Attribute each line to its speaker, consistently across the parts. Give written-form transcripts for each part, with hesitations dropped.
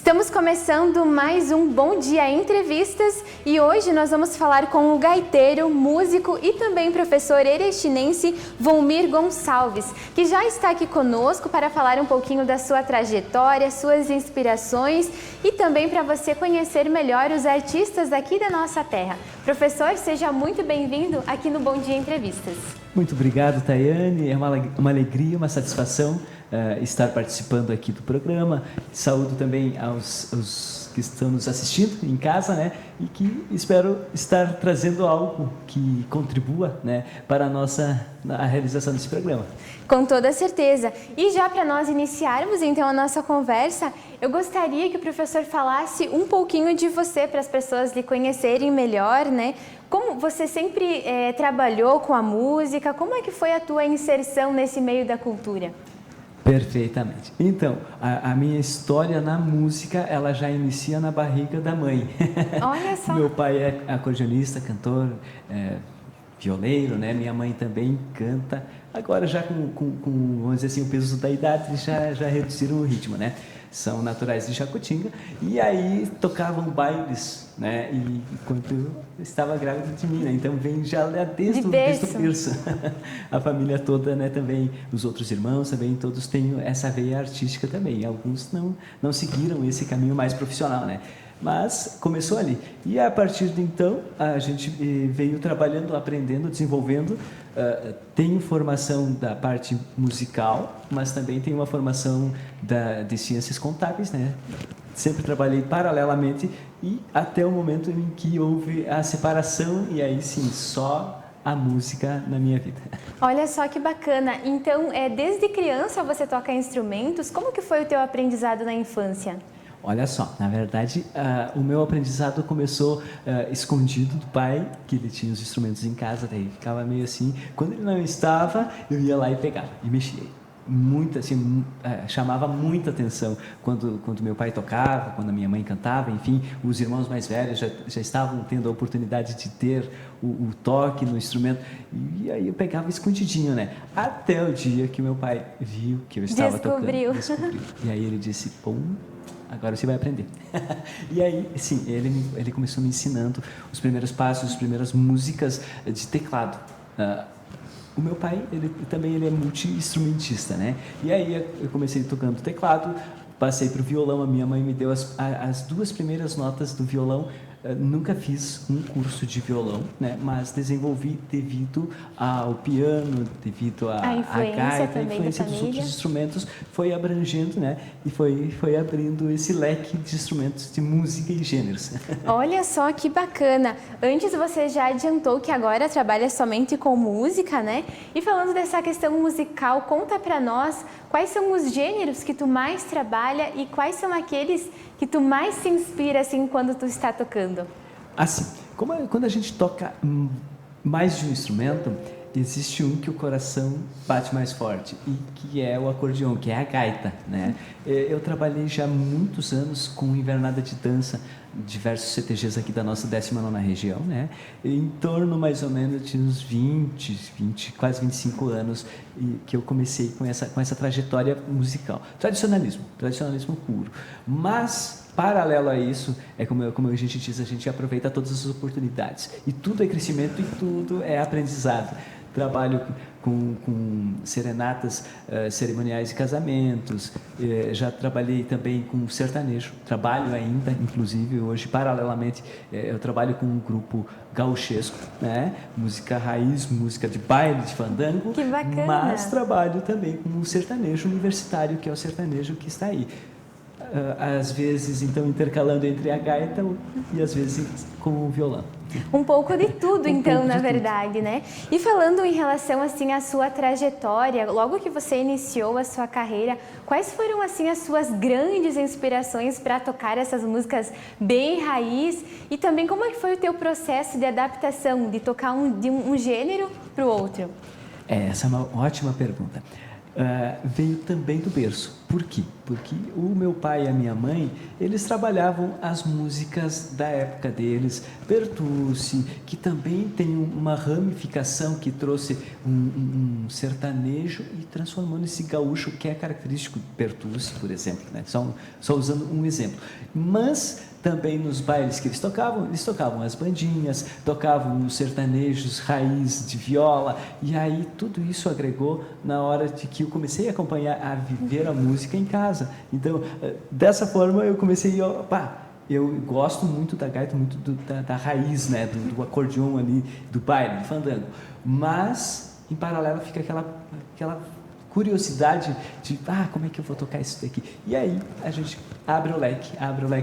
Speaker 1: Estamos começando mais um Bom Dia Entrevistas e hoje nós vamos falar com o gaiteiro, músico e também professor erestinense Volmir Gonçalves, que já está aqui conosco para falar um pouquinho da sua trajetória, suas inspirações e também para você conhecer melhor os artistas aqui da nossa terra. Professor, seja muito bem-vindo aqui no Bom Dia Entrevistas.
Speaker 2: Muito obrigado, Tayane. É uma alegria, uma satisfação estar participando aqui do programa. Saúdo também aos que estão nos assistindo em casa, né? E que espero estar trazendo algo que contribua, né, para a realização desse programa.
Speaker 1: Com toda certeza. E já para nós iniciarmos então a nossa conversa, eu gostaria que o professor falasse um pouquinho de você para as pessoas lhe conhecerem melhor, né? Como você sempre trabalhou com a música, como é que foi a tua inserção nesse meio da cultura?
Speaker 2: Perfeitamente. Então, a minha história na música, ela já inicia na barriga da mãe.
Speaker 1: Olha só.
Speaker 2: Meu pai é acordeonista, cantor, violeiro, né? Minha mãe também canta. Agora já vamos dizer assim, o peso da idade já reduziram o ritmo, né? São naturais de Jacutinga e aí tocavam bailes, né? E enquanto eu estava grávida de mim, né? Então vem já desde o berço. A família toda, né? Também os outros irmãos também, todos têm essa veia artística também. Alguns não seguiram esse caminho mais profissional, né? Mas começou ali. E a partir de então, a gente veio trabalhando, aprendendo, desenvolvendo. Tenho formação da parte musical, mas também tenho uma formação de ciências contábeis, né? Sempre trabalhei paralelamente e até o momento em que houve a separação e aí sim, só a música na minha vida.
Speaker 1: Olha só que bacana. Então, desde criança você toca instrumentos. Como que foi o teu aprendizado na infância?
Speaker 2: Olha só, na verdade, o meu aprendizado começou escondido do pai, que ele tinha os instrumentos em casa, daí ficava meio assim. Quando ele não estava, eu ia lá e pegava e mexia. Muito assim, chamava muita atenção quando meu pai tocava, quando a minha mãe cantava, enfim, os irmãos mais velhos já estavam tendo a oportunidade de ter o toque no instrumento, e aí eu pegava escondidinho, né? Até o dia que meu pai viu que eu estava tocando. Descobriu. E aí ele disse, pô, agora você vai aprender. E aí, sim, ele começou me ensinando os primeiros passos, as primeiras músicas de teclado. O meu pai, ele é multi-instrumentista, né? E aí eu comecei tocando teclado, passei para o violão, a minha mãe me deu as duas primeiras notas do violão. Nunca fiz um curso de violão, né? Mas desenvolvi devido ao piano, devido à gaita, a influência dos outros instrumentos foi abrangendo, né? E foi abrindo esse leque de instrumentos de música e gêneros.
Speaker 1: Olha só que bacana! Antes você já adiantou que agora trabalha somente com música, né? E falando dessa questão musical, conta pra nós quais são os gêneros que tu mais trabalha e quais são aqueles que tu mais se inspira assim quando tu está tocando?
Speaker 2: Assim, quando a gente toca mais de um instrumento, existe um que o coração bate mais forte e que é o acordeão, que é a gaita, né? Eu trabalhei já há muitos anos com invernada de dança, diversos CTGs aqui da nossa 19ª região, né? Em torno mais ou menos de uns 20, quase 25 anos que eu comecei com essa trajetória musical. Tradicionalismo puro. Mas paralelo a isso, como a gente diz, a gente aproveita todas as oportunidades. E tudo é crescimento e tudo é aprendizado. Trabalho com serenatas cerimoniais de casamentos, já trabalhei também com sertanejo, trabalho ainda, inclusive hoje, paralelamente, eu trabalho com um grupo gauchesco, né? Música raiz, música de baile, de fandango.
Speaker 1: Que bacana!
Speaker 2: Mas trabalho também com o sertanejo universitário, que é o sertanejo que está aí. Às vezes, então, intercalando entre a gaita e às vezes com o violão.
Speaker 1: Um pouco de tudo, então, na verdade, né? E falando em relação, assim, à sua trajetória, logo que você iniciou a sua carreira, quais foram, assim, as suas grandes inspirações para tocar essas músicas bem raiz? E também, como é que foi o teu processo de adaptação, de tocar de um gênero para o outro?
Speaker 2: Essa é uma ótima pergunta. Veio também do berço. Por quê? Porque o meu pai e a minha mãe, eles trabalhavam as músicas da época deles, Bertucci, que também tem uma ramificação que trouxe um sertanejo e transformou nesse gaúcho que é característico de Bertucci, por exemplo, né? Só usando um exemplo. Mas também nos bailes que eles tocavam as bandinhas, tocavam os sertanejos raiz de viola, e aí tudo isso agregou na hora de que eu comecei a acompanhar, a viver a música em casa. Então, dessa forma eu comecei eu gosto muito da gaita, muito da raiz, né, do acordeon ali, do baile, do fandango, mas em paralelo fica aquela curiosidade de, como é que eu vou tocar isso daqui? E aí a gente abre o leque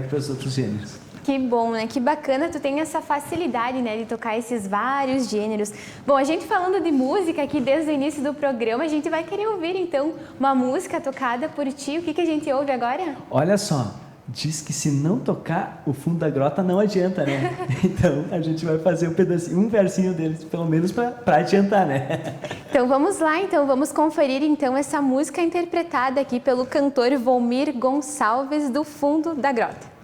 Speaker 2: para os outros gêneros.
Speaker 1: Que bom, né? Que bacana tu tem essa facilidade, né, de tocar esses vários gêneros. Bom, a gente falando de música aqui desde o início do programa, a gente vai querer ouvir então uma música tocada por ti. O que a gente ouve agora?
Speaker 2: Olha só, diz que se não tocar o fundo da grota não adianta, né? Então a gente vai fazer um versinho deles, pelo menos para adiantar, né?
Speaker 1: Então vamos lá, vamos conferir então essa música interpretada aqui pelo cantor Volmir Gonçalves, do Fundo da Grota.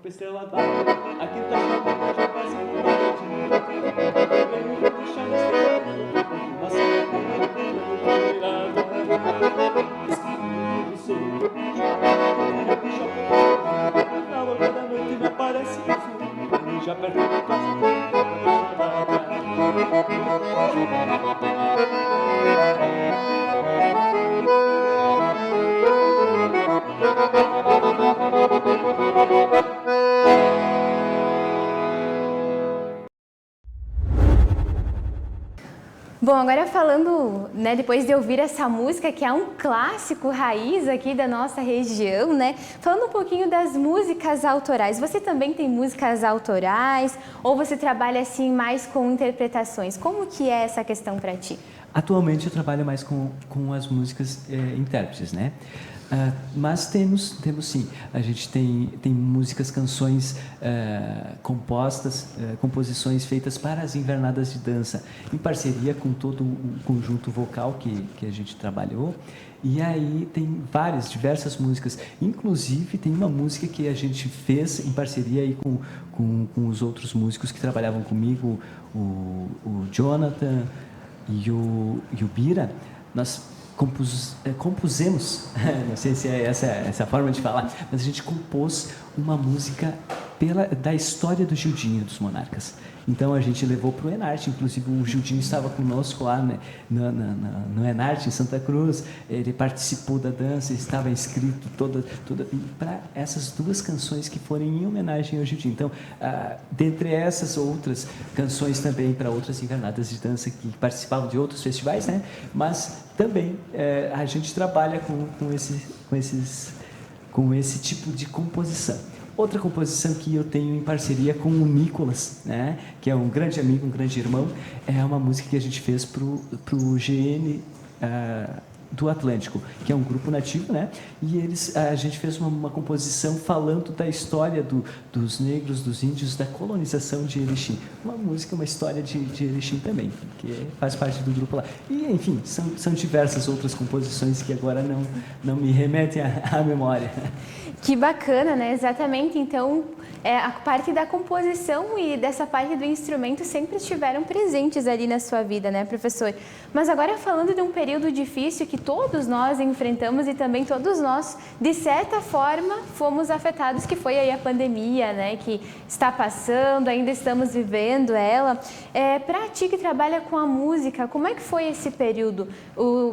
Speaker 2: Estrela d'alva, aqui tá chamando, já faz um venho deixar a estrela, nossa virada, escuro solto, na boca da noite me aparece azul, já perto da casa,
Speaker 1: Bom, agora falando, né, depois de ouvir essa música, que é um clássico raiz aqui da nossa região, né, falando um pouquinho das músicas autorais. Você também tem músicas autorais ou você trabalha assim mais com interpretações? Como que é essa questão para ti?
Speaker 2: Atualmente eu trabalho mais com as músicas intérpretes, né? Mas temos sim, a gente tem músicas, canções compostas, composições feitas para as invernadas de dança, em parceria com todo o conjunto vocal que a gente trabalhou. E aí tem diversas músicas, inclusive tem uma música que a gente fez em parceria aí com os outros músicos que trabalhavam comigo, o Jonathan e o Bira. Nós compusemos, não sei se é essa a forma de falar, mas a gente compôs uma música da história do Gildinho dos Monarcas. Então a gente levou para o Enarte, inclusive o Gildinho estava conosco lá, né, no Enarte, em Santa Cruz, ele participou da dança, estava inscrito para essas duas canções que foram em homenagem ao Gildinho. Então, dentre essas outras canções também para outras invernadas de dança que participavam de outros festivais, né, mas também a gente trabalha com esse tipo de composição. Outra composição que eu tenho em parceria com o Nicolas, né, que é um grande amigo, um grande irmão, é uma música que a gente fez pro GN do Atlântico, que é um grupo nativo, né, e a gente fez uma composição falando da história dos negros, dos índios, da colonização de Erechim. Uma música, uma história de Erechim também, que faz parte do grupo lá. E, enfim, são diversas outras composições que agora não me remetem à memória.
Speaker 1: Que bacana, né? Exatamente. Então, a parte da composição e dessa parte do instrumento sempre estiveram presentes ali na sua vida, né, professor? Mas agora falando de um período difícil que todos nós enfrentamos e também todos nós, de certa forma, fomos afetados, que foi aí a pandemia, né, que está passando, ainda estamos vivendo ela. Para ti que trabalha com a música, como é que foi esse período?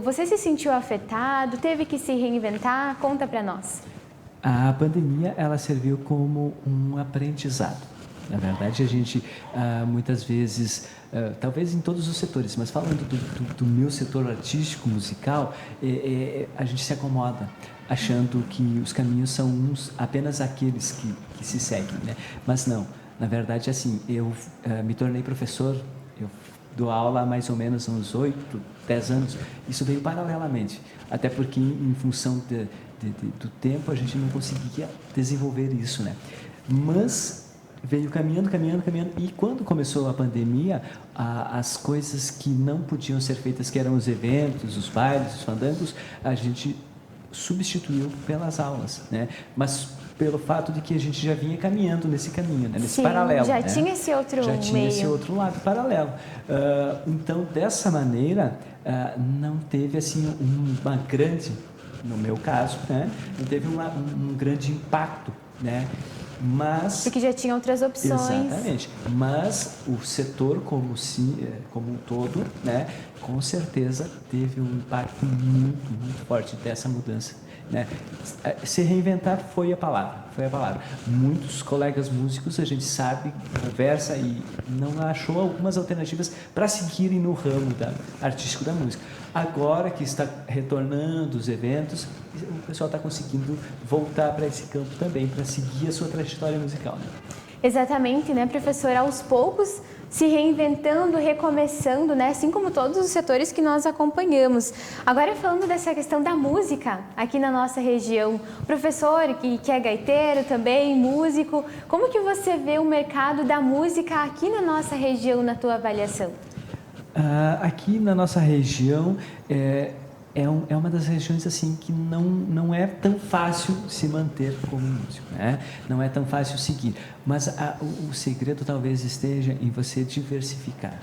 Speaker 1: Você se sentiu afetado? Teve que se reinventar? Conta para nós.
Speaker 2: A pandemia, ela serviu como um aprendizado. Na verdade, a gente muitas vezes, talvez em todos os setores, mas falando do meu setor artístico, musical, a gente se acomoda, achando que os caminhos são apenas aqueles que se seguem, né? Mas não, na verdade, assim, eu me tornei professor, eu dou aula há mais ou menos uns 8, 10 anos, isso veio paralelamente, até porque em função do tempo a gente não conseguia desenvolver isso, né? Mas veio caminhando, e quando começou a pandemia, as coisas que não podiam ser feitas, que eram os eventos, os bailes, os fandangos, a gente substituiu pelas aulas, né? Mas pelo fato de que a gente já vinha caminhando nesse caminho, né? Nesse paralelo.
Speaker 1: Já
Speaker 2: né?
Speaker 1: tinha esse outro meio.
Speaker 2: Já tinha esse outro lado paralelo. Então, dessa maneira, não teve assim uma grande, no meu caso, né? Não teve um grande impacto, né? Mas,
Speaker 1: porque já tinha outras opções.
Speaker 2: Exatamente. Mas o setor como um todo, né, com certeza teve um impacto muito forte dessa mudança, né? Se reinventar foi a palavra. Muitos colegas músicos, a gente sabe, conversa e não achou algumas alternativas para seguirem no ramo artístico da música. Agora que está retornando os eventos, o pessoal está conseguindo voltar para esse campo também, para seguir a sua trajetória musical, né?
Speaker 1: Exatamente, né, professor? Aos poucos, se reinventando, recomeçando, né? Assim como todos os setores que nós acompanhamos. Agora, falando dessa questão da música aqui na nossa região, professor que é gaiteiro também, músico, como que você vê o mercado da música aqui na nossa região, na tua avaliação?
Speaker 2: Aqui na nossa região, é uma das regiões assim que não é tão fácil se manter como músico, né? Não é tão fácil seguir, mas o segredo talvez esteja em você diversificar,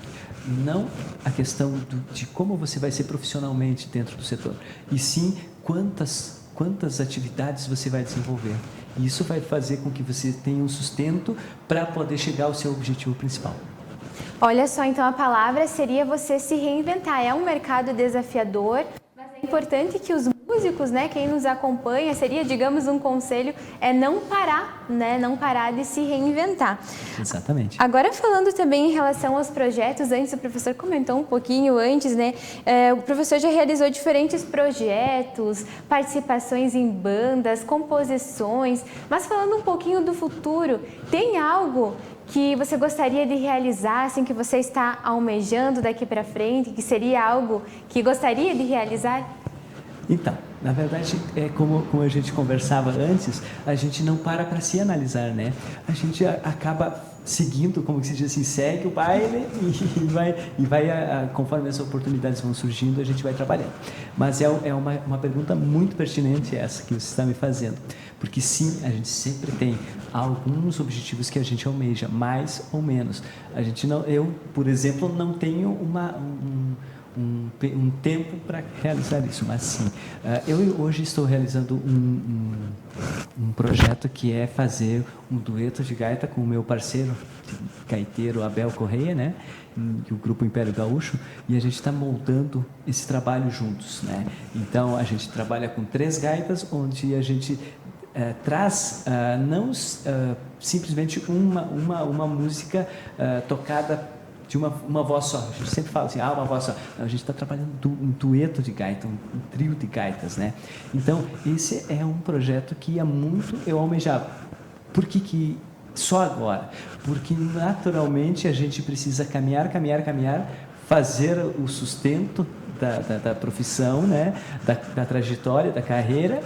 Speaker 2: não a questão de como você vai ser profissionalmente dentro do setor, e sim quantas atividades você vai desenvolver. E isso vai fazer com que você tenha um sustento para poder chegar ao seu objetivo principal.
Speaker 1: Olha só, então a palavra seria você se reinventar. É um mercado desafiador, mas é importante que os músicos, né, quem nos acompanha, seria, digamos, um conselho, não parar, né, não parar de se reinventar.
Speaker 2: Exatamente.
Speaker 1: Agora, falando também em relação aos projetos, antes o professor comentou um pouquinho antes, né, o professor já realizou diferentes projetos, participações em bandas, composições, mas falando um pouquinho do futuro, tem algo que você gostaria de realizar, assim, que você está almejando daqui para frente, que seria algo que gostaria de realizar?
Speaker 2: Então, na verdade, como a gente conversava antes, a gente não para se analisar, né? A gente acaba seguindo, como se diz assim, segue o baile e vai conforme as oportunidades vão surgindo, a gente vai trabalhando. Mas é uma pergunta muito pertinente essa que você está me fazendo, porque sim, a gente sempre tem alguns objetivos que a gente almeja, mais ou menos. Eu, por exemplo, não tenho um tempo para realizar isso, mas sim, eu hoje estou realizando um projeto que é fazer um dueto de gaita com o meu parceiro gaiteiro Abel Correia, né, o grupo Império Gaúcho, e a gente está moldando esse trabalho juntos, né? Então a gente trabalha com 3 gaitas, onde a gente traz não simplesmente uma música tocada de uma voz só. A gente sempre fala assim, uma voz só. Não, a gente está trabalhando um dueto de gaita, um trio de gaitas, né? Então, esse é um projeto que há muito eu almejava. Por que só agora? Porque, naturalmente, a gente precisa caminhar, fazer o sustento da profissão, né? Da trajetória, da carreira,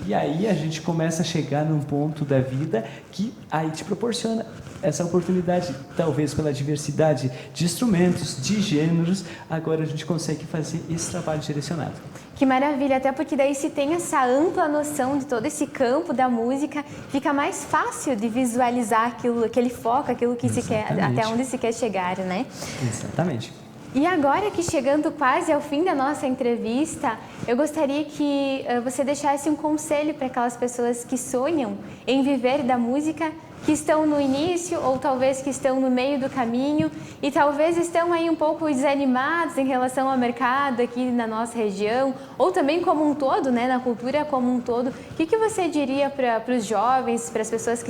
Speaker 2: e aí a gente começa a chegar num ponto da vida que aí te proporciona essa oportunidade, talvez pela diversidade de instrumentos, de gêneros, agora a gente consegue fazer esse trabalho direcionado.
Speaker 1: Que maravilha, até porque daí se tem essa ampla noção de todo esse campo da música, fica mais fácil de visualizar aquele foco, aquilo que se quer, até onde se quer chegar, né?
Speaker 2: Exatamente.
Speaker 1: E agora que chegando quase ao fim da nossa entrevista, eu gostaria que você deixasse um conselho para aquelas pessoas que sonham em viver da música, que estão no início ou talvez que estão no meio do caminho e talvez estão aí um pouco desanimados em relação ao mercado aqui na nossa região ou também como um todo, né, na cultura como um todo. O que você diria para os jovens, para as pessoas que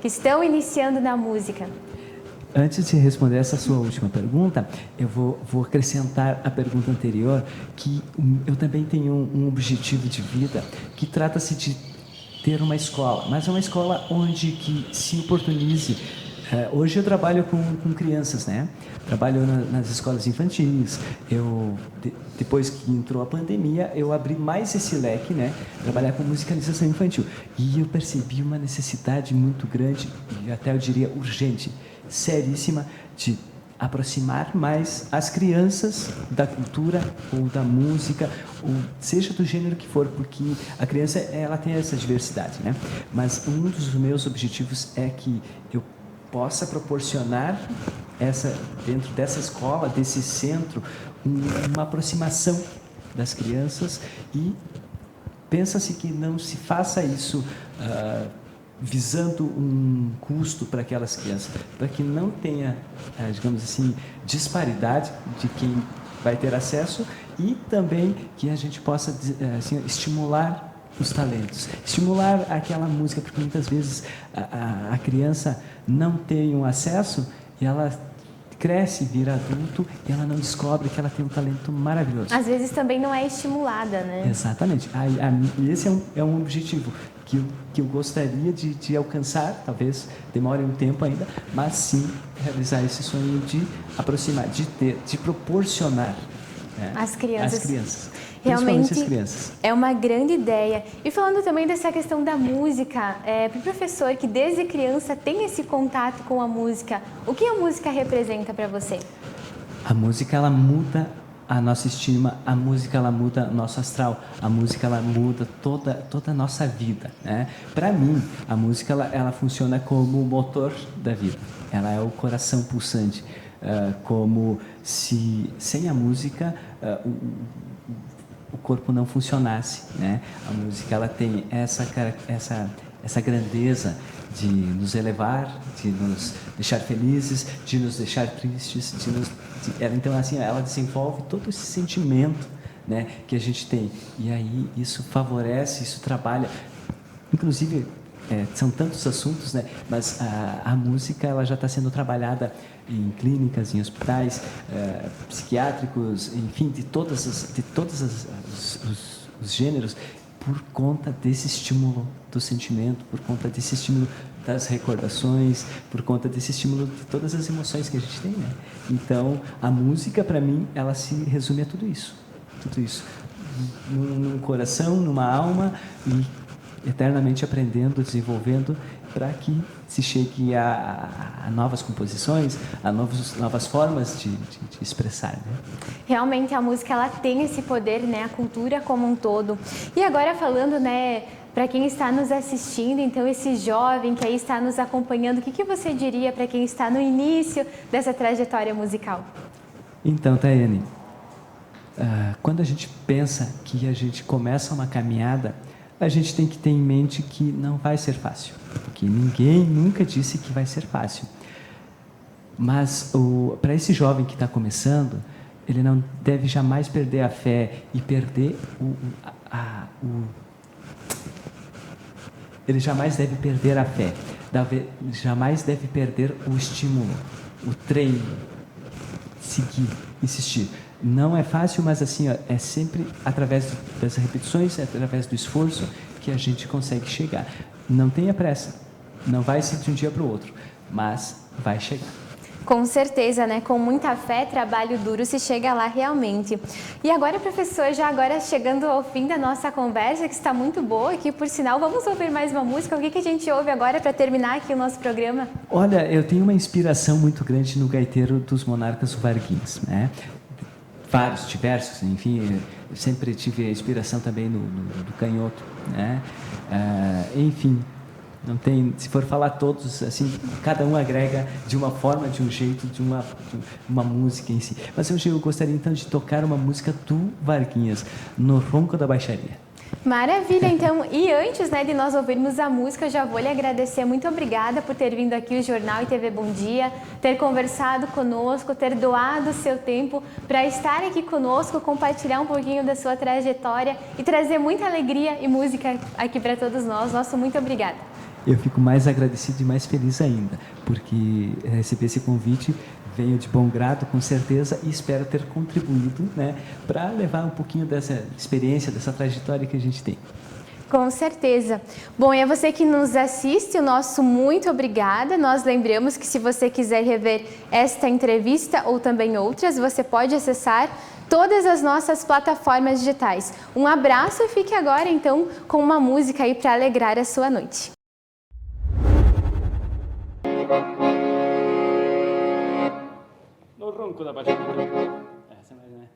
Speaker 1: estão iniciando na música?
Speaker 2: Antes de responder essa sua última pergunta, eu vou acrescentar a pergunta anterior, que eu também tenho um objetivo de vida que trata-se de ter uma escola, mas é uma escola onde que se oportunize. Hoje eu trabalho com crianças, né? Trabalho nas escolas infantis. Depois que entrou a pandemia, eu abri mais esse leque, né? Trabalhar com musicalização infantil. E eu percebi uma necessidade muito grande, e até eu diria urgente, seríssima, de aproximar mais as crianças da cultura ou da música, ou seja do gênero que for, porque a criança ela tem essa diversidade, né? Mas um dos meus objetivos é que eu possa proporcionar dentro dessa escola, desse centro, uma aproximação das crianças, e pensa-se que não se faça isso visando um custo para aquelas crianças, para que não tenha, digamos assim, disparidade de quem vai ter acesso, e também que a gente possa assim, estimular os talentos, estimular aquela música, porque muitas vezes a criança não tem um acesso e ela cresce, vira adulto e ela não descobre que ela tem um talento maravilhoso.
Speaker 1: Às vezes também não é estimulada, né?
Speaker 2: Exatamente. Esse é um objetivo que eu gostaria de alcançar, talvez demore um tempo ainda, mas sim realizar esse sonho de aproximar, de proporcionar, né,
Speaker 1: às crianças.
Speaker 2: Realmente as crianças.
Speaker 1: É uma grande ideia. E falando também dessa questão da música, para o professor que desde criança tem esse contato com a música, o que a música representa para você?
Speaker 2: A música, ela muda a nossa estima, a música, ela muda o nosso astral, a música, ela muda toda a nossa vida, né? Para mim, a música, ela funciona como o motor da vida, ela é o coração pulsante, como se sem a música o corpo não funcionasse, né? A música, ela tem essa grandeza de nos elevar, de nos deixar felizes, de nos deixar tristes, então assim, ela desenvolve todo esse sentimento, né, que a gente tem, e aí isso favorece, isso trabalha, inclusive são tantos assuntos, né, mas a música, ela já está sendo trabalhada em clínicas, em hospitais psiquiátricos, enfim, de todos os gêneros, por conta desse estímulo do sentimento, por conta desse estímulo das recordações, por conta desse estímulo de todas as emoções que a gente tem, né? Então, a música, para mim, ela se resume a tudo isso, num coração, numa alma, e eternamente aprendendo, desenvolvendo, para que se chegue a novas composições, a novas formas de expressar, né?
Speaker 1: Realmente a música, ela tem esse poder, né? A cultura como um todo. E agora falando, né, para quem está nos assistindo, então esse jovem que aí está nos acompanhando, o que você diria para quem está no início dessa trajetória musical?
Speaker 2: Então, Tayane, quando a gente pensa que a gente começa uma caminhada, a gente tem que ter em mente que não vai ser fácil, porque ninguém nunca disse que vai ser fácil. Mas para esse jovem que está começando, ele não deve jamais perder a fé e perder ele jamais deve perder a fé, jamais deve perder o estímulo, o treino, seguir, insistir. Não é fácil, mas assim, é sempre através das repetições, através do esforço que a gente consegue chegar. Não tenha pressa, não vai ser de um dia para o outro, mas vai chegar.
Speaker 1: Com certeza, né? Com muita fé, trabalho duro, se chega lá realmente. E agora, professor, já agora chegando ao fim da nossa conversa, que está muito boa aqui, por sinal, vamos ouvir mais uma música? O que a gente ouve agora para terminar aqui o nosso programa?
Speaker 2: Olha, eu tenho uma inspiração muito grande no gaiteiro dos Monarcas Varguins, né? Vários, diversos, enfim, eu sempre tive inspiração também do canhoto, né? Enfim, Não tem, se for falar todos, assim, cada um agrega de uma forma, de um jeito, de uma música em si. Mas hoje eu gostaria então de tocar uma música do Varguinhas, No Ronco da Baixaria.
Speaker 1: Maravilha, então, e antes, né, de nós ouvirmos a música, eu já vou lhe agradecer, muito obrigada por ter vindo aqui o Jornal e TV Bom Dia, ter conversado conosco, ter doado o seu tempo para estar aqui conosco, compartilhar um pouquinho da sua trajetória e trazer muita alegria e música aqui para todos nós. Nosso muito obrigada.
Speaker 2: Eu fico mais agradecido e mais feliz ainda, porque receber esse convite venho de bom grado, com certeza, e espero ter contribuído, né, para levar um pouquinho dessa experiência, dessa trajetória que a gente tem.
Speaker 1: Com certeza. Bom, e a você que nos assiste, o nosso muito obrigada. Nós lembramos que se você quiser rever esta entrevista ou também outras, você pode acessar todas as nossas plataformas digitais. Um abraço e fique agora, então, com uma música aí para alegrar a sua noite.
Speaker 2: No ronco da baixaria. Essa mesmo, né?